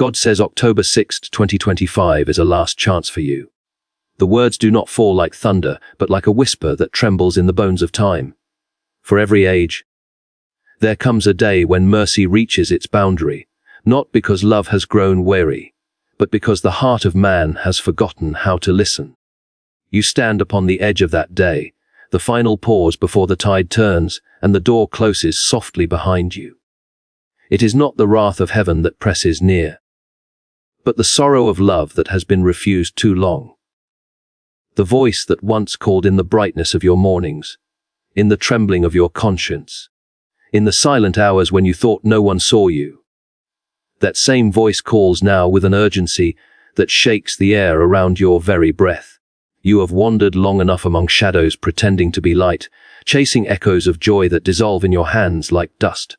God says October 6th, 2025 is a last chance for you. The words do not fall like thunder, but like a whisper that trembles in the bones of time. For every age, there comes a day when mercy reaches its boundary, not because love has grown weary, but because the heart of man has forgotten how to listen. You stand upon the edge of that day, the final pause before the tide turns and the door closes softly behind you. It is not the wrath of heaven that presses near, but the sorrow of love that has been refused too long. The voice that once called in the brightness of your mornings, in the trembling of your conscience, in the silent hours when you thought no one saw you. That same voice calls now with an urgency that shakes the air around your very breath. You have wandered long enough among shadows pretending to be light, chasing echoes of joy that dissolve in your hands like dust.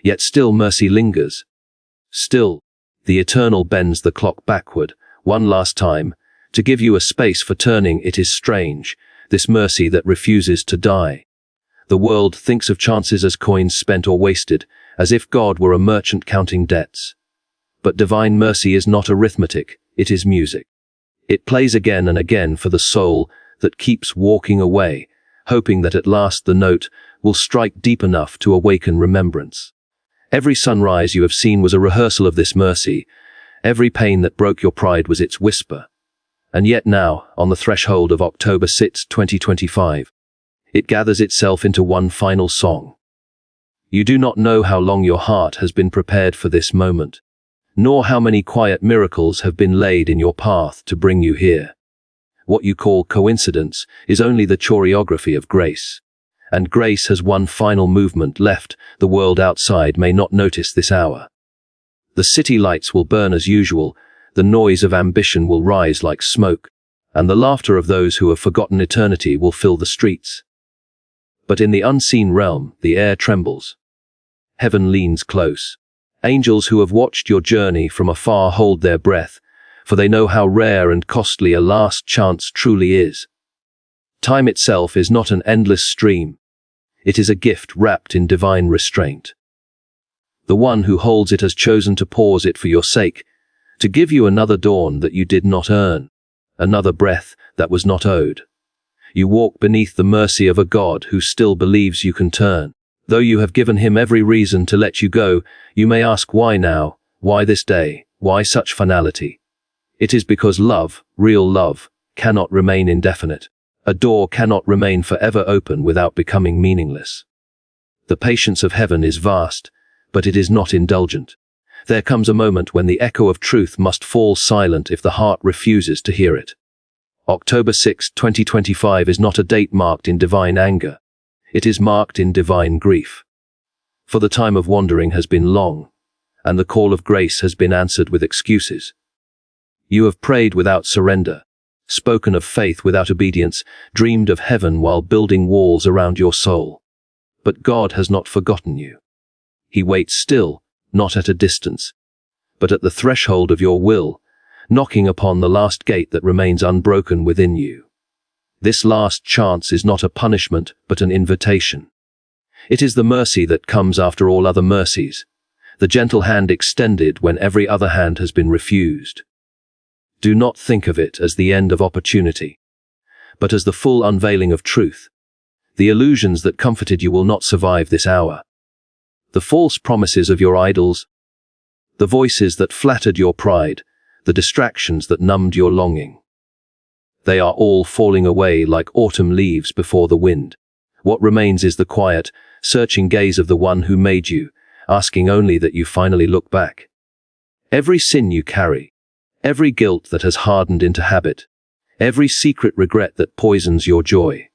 Yet still mercy lingers. Still, the eternal bends the clock backward, one last time, to give you a space for turning. It is strange, this mercy that refuses to die. The world thinks of chances as coins spent or wasted, as if God were a merchant counting debts. But divine mercy is not arithmetic, it is music. It plays again and again for the soul that keeps walking away, hoping that at last the note will strike deep enough to awaken remembrance. Every sunrise you have seen was a rehearsal of this mercy. Every pain that broke your pride was its whisper. And yet now, on the threshold of October 6, 2025, it gathers itself into one final song. You do not know how long your heart has been prepared for this moment, nor how many quiet miracles have been laid in your path to bring you here. What you call coincidence is only the choreography of grace. And grace has one final movement left. The world outside may not notice this hour. The city lights will burn as usual, the noise of ambition will rise like smoke, and the laughter of those who have forgotten eternity will fill the streets. But in the unseen realm, the air trembles. Heaven leans close. Angels who have watched your journey from afar hold their breath, for they know how rare and costly a last chance truly is. Time itself is not an endless stream. It is a gift wrapped in divine restraint. The one who holds it has chosen to pause it for your sake, to give you another dawn that you did not earn, another breath that was not owed. You walk beneath the mercy of a God who still believes you can turn. Though you have given him every reason to let you go, you may ask why now, why this day, why such finality? It is because love, real love, cannot remain indefinite. A door cannot remain forever open without becoming meaningless. The patience of heaven is vast, but it is not indulgent. There comes a moment when the echo of truth must fall silent if the heart refuses to hear it. October 6, 2025 is not a date marked in divine anger. It is marked in divine grief. For the time of wandering has been long, and the call of grace has been answered with excuses. You have prayed without surrender, spoken of faith without obedience, dreamed of heaven while building walls around your soul. But God has not forgotten you. He waits still, not at a distance, but at the threshold of your will, knocking upon the last gate that remains unbroken within you. This last chance is not a punishment, but an invitation. It is the mercy that comes after all other mercies, the gentle hand extended when every other hand has been refused. Do not think of it as the end of opportunity, but as the full unveiling of truth. The illusions that comforted you will not survive this hour. The false promises of your idols, the voices that flattered your pride, the distractions that numbed your longing. They are all falling away like autumn leaves before the wind. What remains is the quiet, searching gaze of the one who made you, asking only that you finally look back. Every sin you carry, every guilt that has hardened into habit, every secret regret that poisons your joy,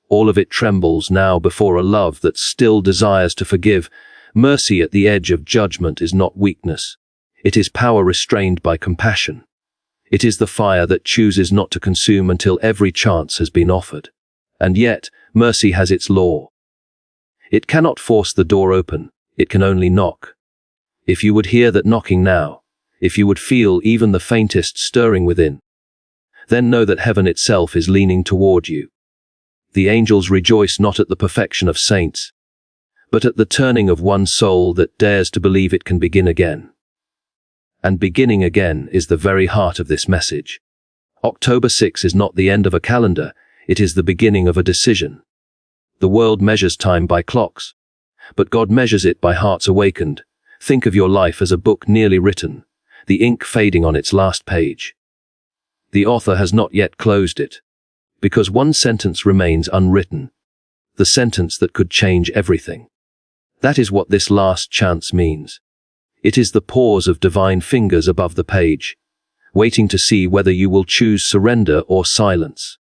all of it trembles now before a love that still desires to forgive. Mercy at the edge of judgment is not weakness. It is power restrained by compassion. It is the fire that chooses not to consume until every chance has been offered. And yet, mercy has its law. It cannot force the door open, it can only knock. If you would hear that knocking now, if you would feel even the faintest stirring within, then know that heaven itself is leaning toward you. The angels rejoice not at the perfection of saints, but at the turning of one soul that dares to believe it can begin again. And beginning again is the very heart of this message. October 6 is not the end of a calendar, it is the beginning of a decision. The world measures time by clocks, but God measures it by hearts awakened. Think of your life as a book nearly written, the ink fading on its last page. The author has not yet closed it, because one sentence remains unwritten, the sentence that could change everything. That is what this last chance means. It is the pause of divine fingers above the page, waiting to see whether you will choose surrender or silence.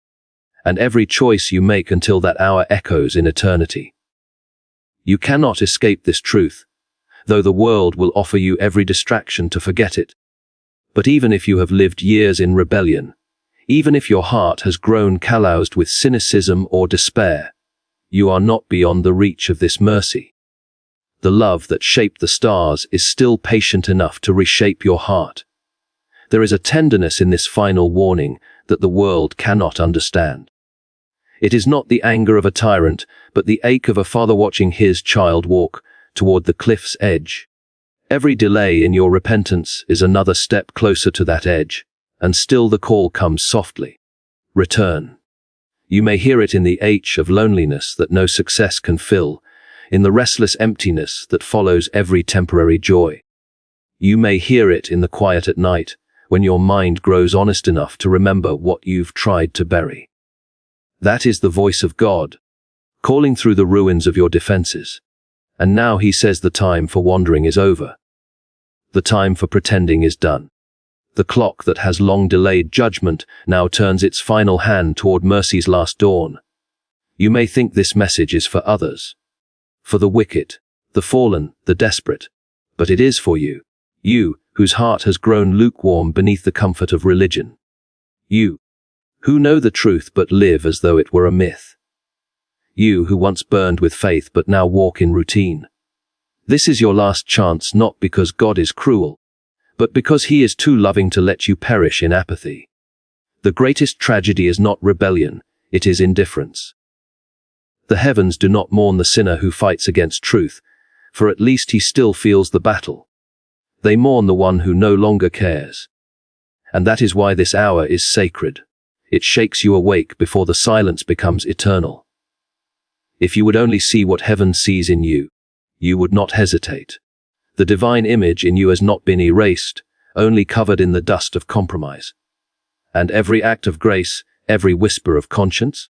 And every choice you make until that hour echoes in eternity. You cannot escape this truth, though the world will offer you every distraction to forget it. But even if you have lived years in rebellion, even if your heart has grown calloused with cynicism or despair, you are not beyond the reach of this mercy. The love that shaped the stars is still patient enough to reshape your heart. There is a tenderness in this final warning that the world cannot understand. It is not the anger of a tyrant, but the ache of a father watching his child walk toward the cliff's edge. Every delay in your repentance is another step closer to that edge, and still the call comes softly. Return. You may hear it in the ache of loneliness that no success can fill, in the restless emptiness that follows every temporary joy. You may hear it in the quiet at night, when your mind grows honest enough to remember what you've tried to bury. That is the voice of God, calling through the ruins of your defenses. And now he says the time for wandering is over. The time for pretending is done. The clock that has long delayed judgment now turns its final hand toward mercy's last dawn. You may think this message is for others, for the wicked, the fallen, the desperate, but it is for you, you whose heart has grown lukewarm beneath the comfort of religion. You who know the truth but live as though it were a myth. You who once burned with faith but now walk in routine. This is your last chance, not because God is cruel, but because he is too loving to let you perish in apathy. The greatest tragedy is not rebellion, it is indifference. The heavens do not mourn the sinner who fights against truth, for at least he still feels the battle. They mourn the one who no longer cares. And that is why this hour is sacred. It shakes you awake before the silence becomes eternal. If you would only see what heaven sees in you, you would not hesitate. The divine image in you has not been erased, only covered in the dust of compromise. And every act of grace, every whisper of conscience,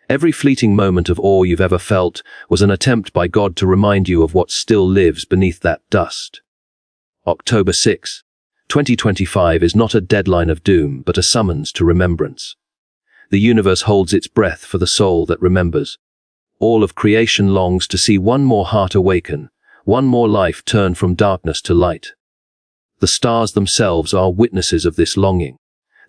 every fleeting moment of awe you've ever felt was an attempt by God to remind you of what still lives beneath that dust. October 6, 2025 is not a deadline of doom, but a summons to remembrance. The universe holds its breath for the soul that remembers. All of creation longs to see one more heart awaken, one more life turn from darkness to light. The stars themselves are witnesses of this longing,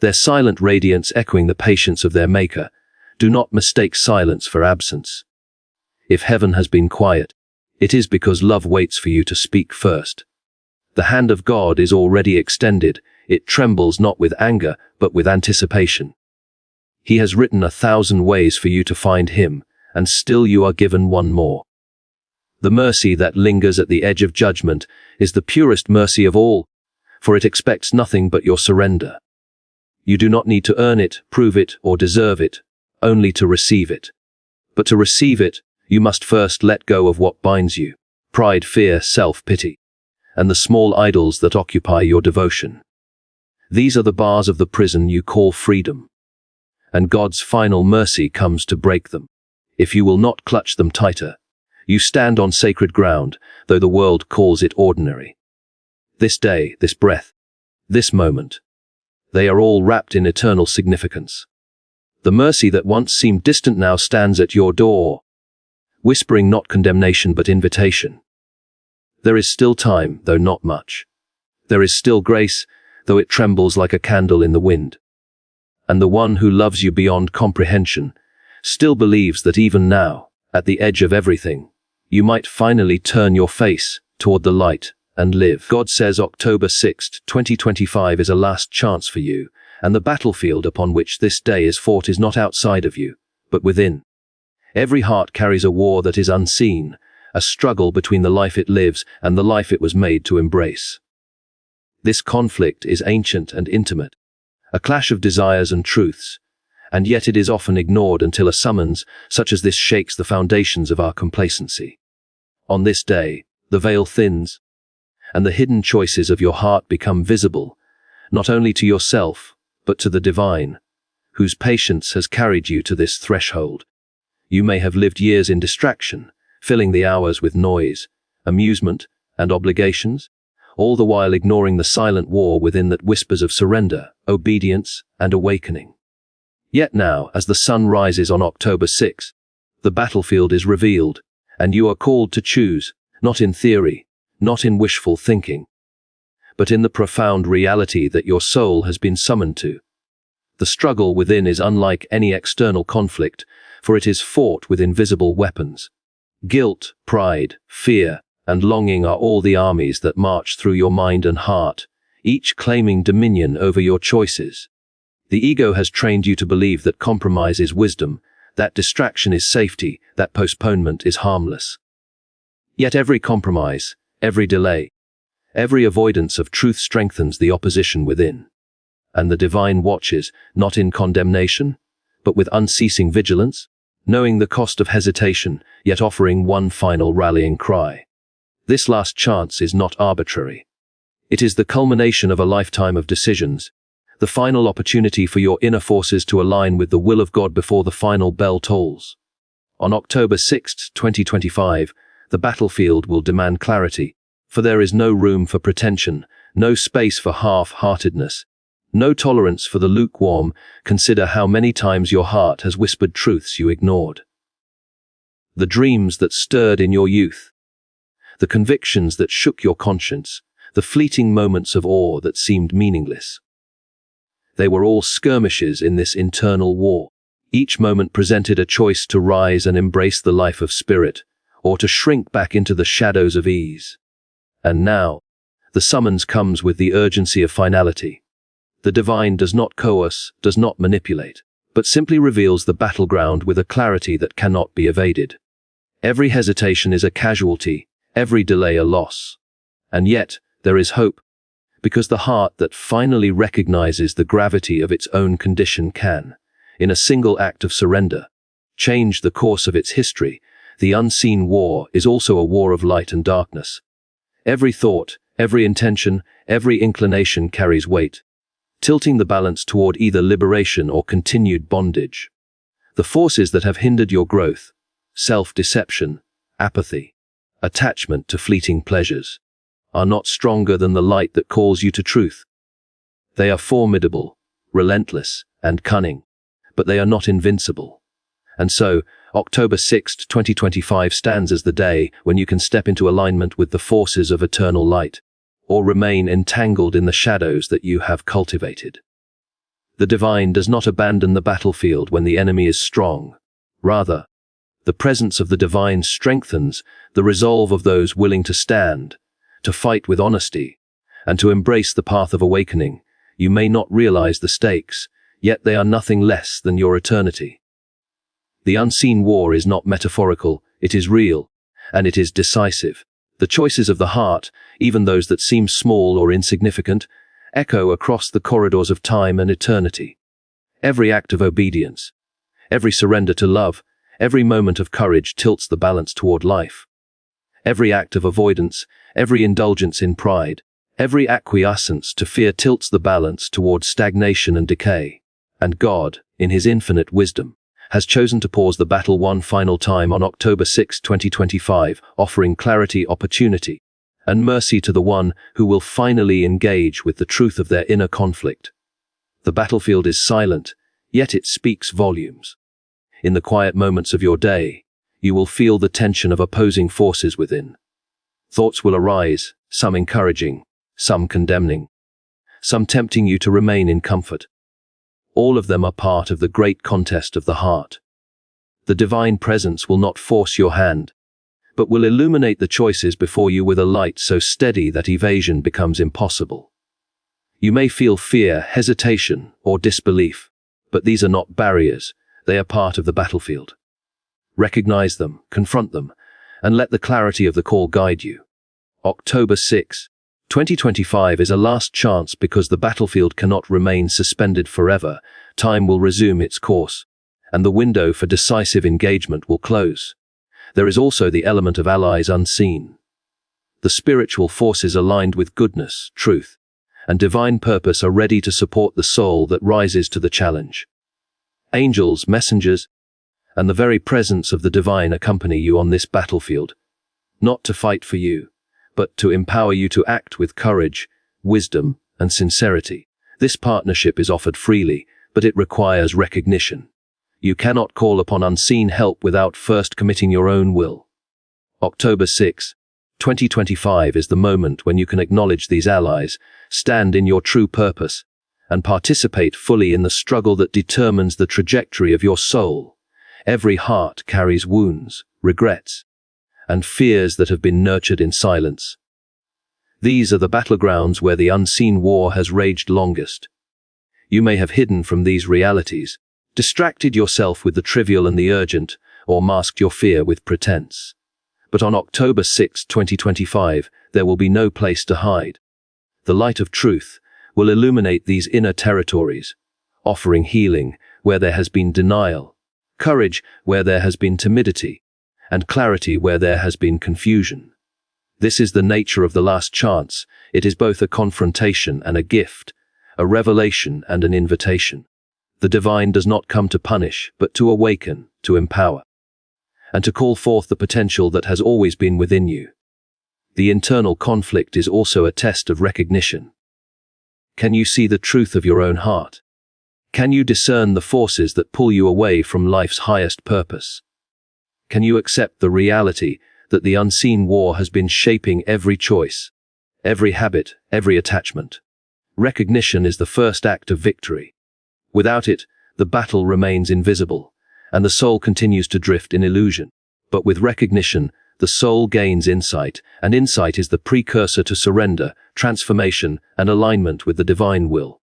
their silent radiance echoing the patience of their Maker. Do not mistake silence for absence. If heaven has been quiet, it is because love waits for you to speak first. The hand of God is already extended. It trembles not with anger, but with anticipation. He has written 1,000 ways for you to find him, and still you are given one more. The mercy that lingers at the edge of judgment is the purest mercy of all, for it expects nothing but your surrender. You do not need to earn it, prove it, or deserve it, only to receive it. But to receive it, you must first let go of what binds you: pride, fear, self-pity, and the small idols that occupy your devotion. These are the bars of the prison you call freedom. And God's final mercy comes to break them. If you will not clutch them tighter, you stand on sacred ground, though the world calls it ordinary. This day, this breath, this moment, they are all wrapped in eternal significance. The mercy that once seemed distant now stands at your door, whispering not condemnation but invitation. There is still time, though not much. There is still grace, though it trembles like a candle in the wind. And the one who loves you beyond comprehension still believes that even now, at the edge of everything, you might finally turn your face toward the light and live. God says October 6, 2025 is a last chance for you, and the battlefield upon which this day is fought is not outside of you, but within. Every heart carries a war that is unseen, a struggle between the life it lives and the life it was made to embrace. This conflict is ancient and intimate, a clash of desires and truths, and yet it is often ignored until a summons such as this shakes the foundations of our complacency. On this day, the veil thins, and the hidden choices of your heart become visible, not only to yourself, but to the divine, whose patience has carried you to this threshold. You may have lived years in distraction, filling the hours with noise, amusement, and obligations, all the while ignoring the silent war within that whispers of surrender, obedience, and awakening. Yet now, as the sun rises on October 6, the battlefield is revealed, and you are called to choose, not in theory, not in wishful thinking, but in the profound reality that your soul has been summoned to. The struggle within is unlike any external conflict, for it is fought with invisible weapons. Guilt, pride, fear, and longing are all the armies that march through your mind and heart, each claiming dominion over your choices. The ego has trained you to believe that compromise is wisdom, that distraction is safety, that postponement is harmless. Yet every compromise, every delay, every avoidance of truth strengthens the opposition within. And the divine watches, not in condemnation, but with unceasing vigilance, knowing the cost of hesitation, yet offering one final rallying cry. This last chance is not arbitrary. It is the culmination of a lifetime of decisions, the final opportunity for your inner forces to align with the will of God before the final bell tolls. On October 6, 2025, the battlefield will demand clarity, for there is no room for pretension, no space for half-heartedness, no tolerance for the lukewarm. Consider how many times your heart has whispered truths you ignored. The dreams that stirred in your youth, the convictions that shook your conscience, the fleeting moments of awe that seemed meaningless. They were all skirmishes in this internal war. Each moment presented a choice to rise and embrace the life of spirit, or to shrink back into the shadows of ease. And now, the summons comes with the urgency of finality. The divine does not coerce, does not manipulate, but simply reveals the battleground with a clarity that cannot be evaded. Every hesitation is a casualty, every delay a loss. And yet, there is hope, because the heart that finally recognizes the gravity of its own condition can, in a single act of surrender, change the course of its history. The unseen war is also a war of light and darkness. Every thought, every intention, every inclination carries weight, tilting the balance toward either liberation or continued bondage. The forces that have hindered your growth, self-deception, apathy, attachment to fleeting pleasures, are not stronger than the light that calls you to truth. They are formidable, relentless, and cunning, but they are not invincible. And so, October 6, 2025 stands as the day when you can step into alignment with the forces of eternal light, or remain entangled in the shadows that you have cultivated. The divine does not abandon the battlefield when the enemy is strong. Rather, the presence of the divine strengthens the resolve of those willing to stand, to fight with honesty, and to embrace the path of awakening. You may not realize the stakes, yet they are nothing less than your eternity. The unseen war is not metaphorical, it is real, and it is decisive. The choices of the heart, even those that seem small or insignificant, echo across the corridors of time and eternity. Every act of obedience, every surrender to love, every moment of courage tilts the balance toward life. Every act of avoidance, every indulgence in pride, every acquiescence to fear tilts the balance toward stagnation and decay. And God, in His infinite wisdom, has chosen to pause the battle one final time on October 6, 2025, offering clarity, opportunity, and mercy to the one who will finally engage with the truth of their inner conflict. The battlefield is silent, yet it speaks volumes. In the quiet moments of your day, you will feel the tension of opposing forces within. Thoughts will arise, some encouraging, some condemning, some tempting you to remain in comfort. All of them are part of the great contest of the heart. The divine presence will not force your hand, but will illuminate the choices before you with a light so steady that evasion becomes impossible. You may feel fear, hesitation, or disbelief, but these are not barriers, they are part of the battlefield. Recognize them, confront them, and let the clarity of the call guide you. October 6, 2025 is a last chance because the battlefield cannot remain suspended forever. Time will resume its course, and the window for decisive engagement will close. There is also the element of allies unseen. The spiritual forces aligned with goodness, truth, and divine purpose are ready to support the soul that rises to the challenge. Angels, messengers, and the very presence of the divine accompany you on this battlefield, not to fight for you, but to empower you to act with courage, wisdom, and sincerity. This partnership is offered freely, but it requires recognition. You cannot call upon unseen help without first committing your own will. October 6, 2025 is the moment when you can acknowledge these allies, stand in your true purpose, and participate fully in the struggle that determines the trajectory of your soul. Every heart carries wounds, regrets, and fears that have been nurtured in silence. These are the battlegrounds where the unseen war has raged longest. You may have hidden from these realities, distracted yourself with the trivial and the urgent, or masked your fear with pretense. But on October 6, 2025, there will be no place to hide. The light of truth will illuminate these inner territories, offering healing where there has been denial, courage where there has been timidity, and clarity where there has been confusion. This is the nature of the last chance. It is both a confrontation and a gift, a revelation and an invitation. The divine does not come to punish, but to awaken, to empower, and to call forth the potential that has always been within you. The internal conflict is also a test of recognition. Can you see the truth of your own heart? Can you discern the forces that pull you away from life's highest purpose? Can you accept the reality that the unseen war has been shaping every choice, every habit, every attachment? Recognition is the first act of victory. Without it, the battle remains invisible, and the soul continues to drift in illusion. But with recognition, the soul gains insight, and insight is the precursor to surrender, transformation, and alignment with the divine will.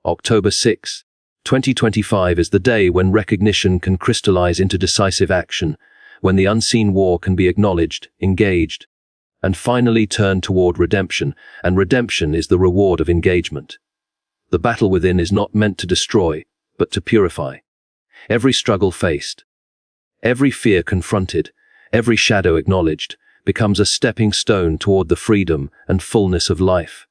October 6, 2025 is the day when recognition can crystallize into decisive action, when the unseen war can be acknowledged, engaged, and finally turned toward redemption, and redemption is the reward of engagement. The battle within is not meant to destroy, but to purify. Every struggle faced, every fear confronted, every shadow acknowledged, becomes a stepping stone toward the freedom and fullness of life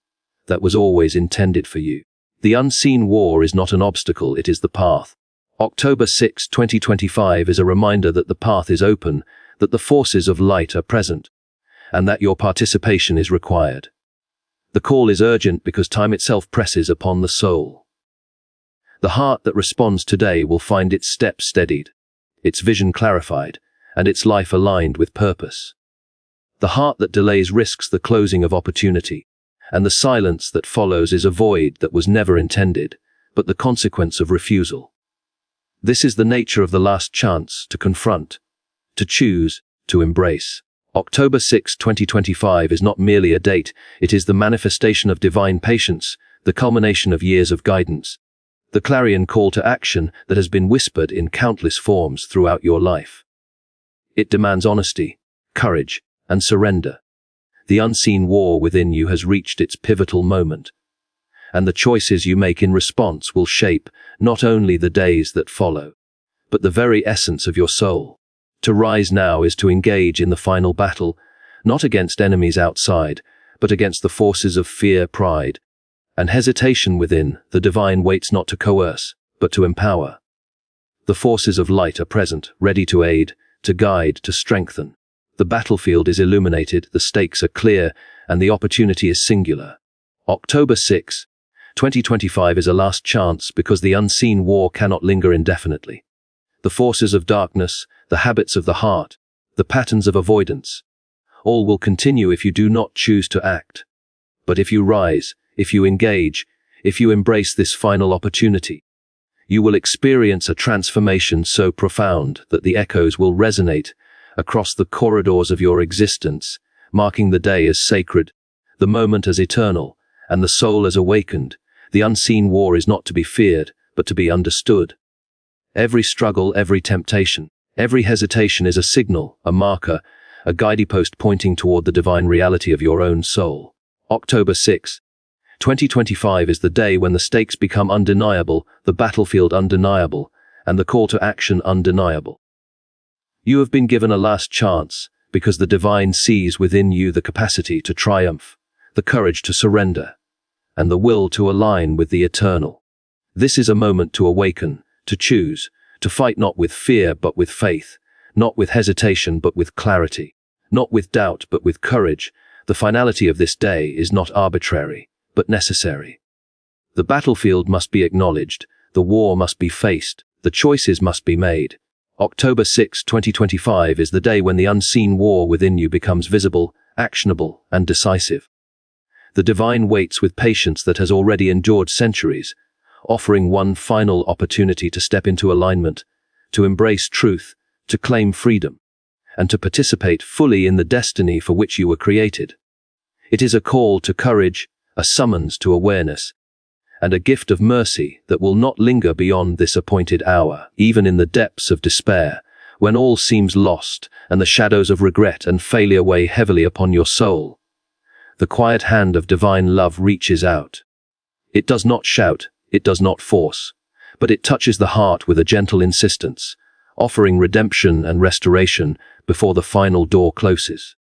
that was always intended for you. The unseen war is not an obstacle, it is the path. October 6, 2025 is a reminder that the path is open, that the forces of light are present, and that your participation is required. The call is urgent because time itself presses upon the soul. The heart that responds today will find its steps steadied, its vision clarified, and its life aligned with purpose. The heart that delays risks the closing of opportunity, and the silence that follows is a void that was never intended, but the consequence of refusal. This is the nature of the last chance, to confront, to choose, to embrace. October 6, 2025 is not merely a date, it is the manifestation of divine patience, the culmination of years of guidance, the clarion call to action that has been whispered in countless forms throughout your life. It demands honesty, courage, and surrender. The unseen war within you has reached its pivotal moment, and the choices you make in response will shape not only the days that follow, but the very essence of your soul. To rise now is to engage in the final battle, not against enemies outside, but against the forces of fear, pride, and hesitation within. The divine waits not to coerce, but to empower. The forces of light are present, ready to aid, to guide, to strengthen. The battlefield is illuminated, the stakes are clear, and the opportunity is singular. October 6, 2025 is a last chance because the unseen war cannot linger indefinitely. The forces of darkness, the habits of the heart, the patterns of avoidance, all will continue if you do not choose to act. But if you rise, if you engage, if you embrace this final opportunity, you will experience a transformation so profound that the echoes will resonate across the corridors of your existence, marking the day as sacred, the moment as eternal, and the soul as awakened. The unseen war is not to be feared, but to be understood. Every struggle, every temptation, every hesitation is a signal, a marker, a guidepost pointing toward the divine reality of your own soul. October 6, 2025 is the day when the stakes become undeniable, the battlefield undeniable, and the call to action undeniable. You have been given a last chance because the divine sees within you the capacity to triumph, the courage to surrender, and the will to align with the eternal. This is a moment to awaken, to choose, to fight not with fear but with faith, not with hesitation but with clarity, not with doubt but with courage. The finality of this day is not arbitrary, but necessary. The battlefield must be acknowledged, the war must be faced, the choices must be made. October 6, 2025 is the day when the unseen war within you becomes visible, actionable, and decisive. The divine waits with patience that has already endured centuries, offering one final opportunity to step into alignment, to embrace truth, to claim freedom, and to participate fully in the destiny for which you were created. It is a call to courage, a summons to awareness, and a gift of mercy that will not linger beyond this appointed hour, even in the depths of despair, when all seems lost and the shadows of regret and failure weigh heavily upon your soul. The quiet hand of divine love reaches out. It does not shout, it does not force, but it touches the heart with a gentle insistence, offering redemption and restoration before the final door closes.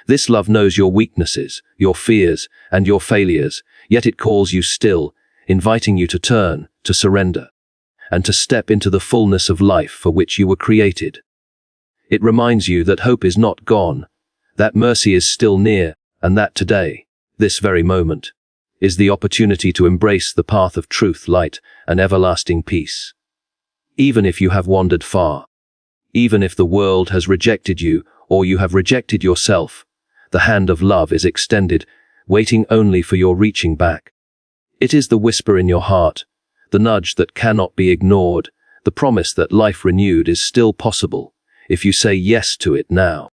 This love knows your weaknesses, your fears, and your failures, yet it calls you still, inviting you to turn, to surrender, and to step into the fullness of life for which you were created. It reminds you that hope is not gone, that mercy is still near, and that today, this very moment, is the opportunity to embrace the path of truth, light, and everlasting peace. Even if you have wandered far, even if the world has rejected you, or you have rejected yourself, the hand of love is extended, waiting only for your reaching back. It is the whisper in your heart, the nudge that cannot be ignored, the promise that life renewed is still possible, if you say yes to it now.